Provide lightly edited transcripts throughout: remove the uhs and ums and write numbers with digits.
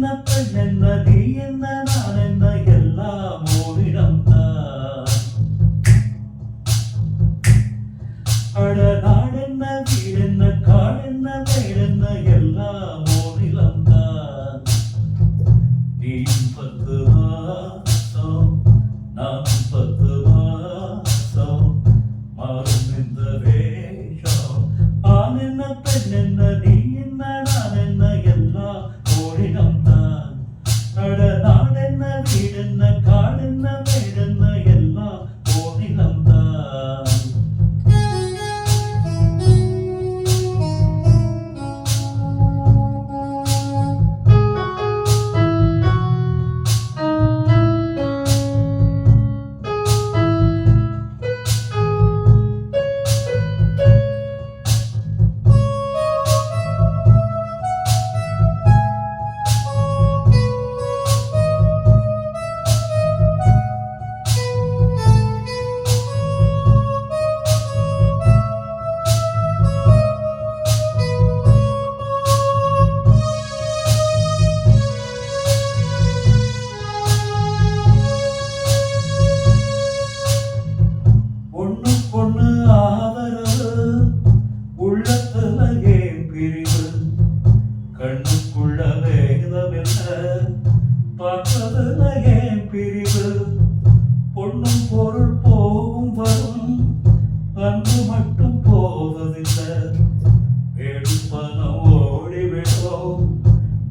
என்ன பெண் என்ன நீ என்ன நான் என்ன எல்லாம் ஓரிடம்தான். அட நாடென்ன வீடென்ன காடென்ன மேடென்ன எல்லாம் ஓரிடம்தான். நீ 10 மாசம் நான் 10 மாசம் மாறும் இந்த வேஷம். ஆண் என்ன பெண் என்ன நீ என்ன நான் என்ன எல்லாம் ஓரிடம்தான். அட நாடென்ன வீடென்ன காடென்ன மேடென்ன எல்லாம் ஓரிடம்தான். பொண்ணு ஆதரவு உள்ளத்துல ஏன் பிரிவு கண்ணுக்குள்ள வேதமில்ல பார்த்ததுல ஏன் பிரிவு. பொண்ணும் பொருள் போகும் வரும் அன்பு மட்டும் போவதில்லை. வேடு பணம் ஓடிவிடும்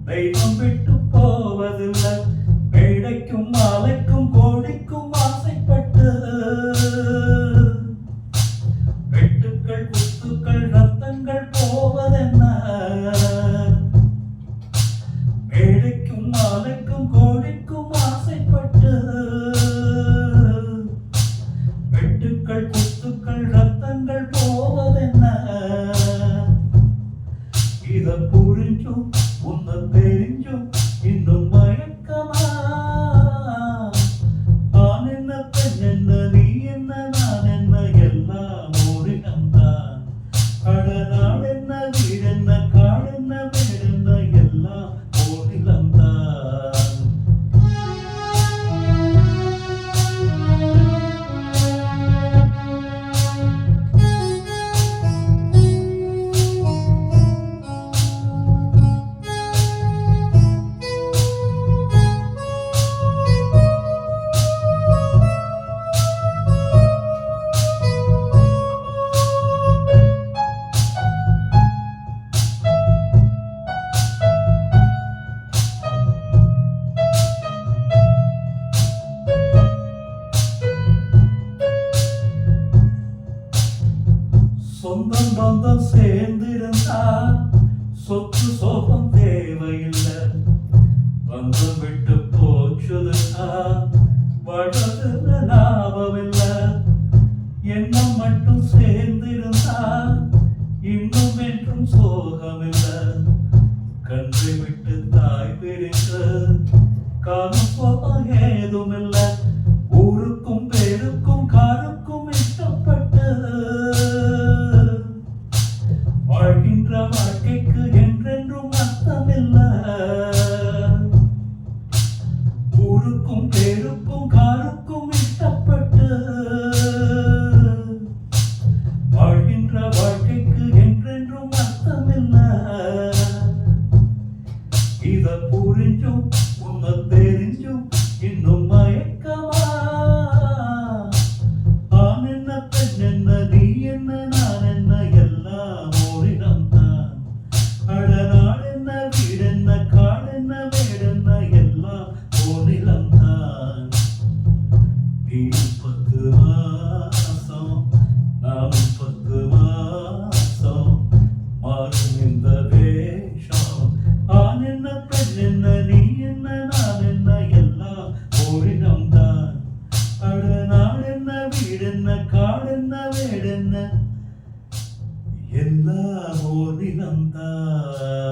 தெய்வம் விட்டு போவதில்லை. மேடைக்கும் மாலைக்கும் கோடிக்கும் ஆசைப்பட்டு வெட்டுக்கள் குத்துக்கள் ரத்தங்கள் போவதென்ன. மேடைக்கும் மாலைக்கும் கோடிக்கும் ஆசைப்பட்டு வெட்டுக்கள் குத்துக்கள் ரத்தங்கள் போவதென்ன. இத புரிஞ்சும் உன்னை தெரிஞ்சும் இன்னும் மயக்கமா. ஆண் என்ன பெண் என்ன நீ என்ன நான் என்ன எல்லாம் ஓரிடம்தான். அட நாடென்ன வீடென்ன காடென்ன மேடென்ன எல்லாம் ஓரிடம்தான். சொந்தம் பந்தம் சேர்ந்திருந்தா சொத்து சோகம் தேவையில்லை. பந்தம் விட்டு போச்சுதுன்னா வளர்றதுல லாபம் இல்லை. எண்ணம் மட்டும் சேர்ந்திருந்தா இன்னும் என்றும் சோகம் இல்லை. கன்றை விட்டு தாய் பிரிந்து காணும் சோகம் ஏதும் இல்லை. ஊருக்கும் பேருக்கும் காருக்கும் இஷ்டப்பட்டு வாழ்கின்ற வாழ்க்கைக்கு என்றென்றும் அர்த்தமில்லை. ஊருக்கும் பேருக்கும் காருக்கும் இஷ்டப்பட்டு வாழ்கின்ற வாழ்க்கைக்கு என்றென்றும் அர்த்தமில்லை. இத புரிஞ்சும் உன்னை தெரிஞ்சும் இன்னும் மயக்கமா. ஆண் என்ன பெண் என்ன நீ என்ன நான் என்ன எல்லாம் ஓரிடம்தான். அட நாடென்ன வீடென்ன காடென்ன மேடென்ன எல்லாம் ஓரிடம்தான். நீ 10 மாசம் நான் 10 மாசம் மாறும் இந்த வேஷம். ஆண் என்ன பெண் என்ன நீ என்ன நான் என்ன எல்லாம் ஓரிடம்தான். அட நாடென்ன வீடென்ன காடென்ன மேடென்ன எல்லாம் ஓரிடம்தான்.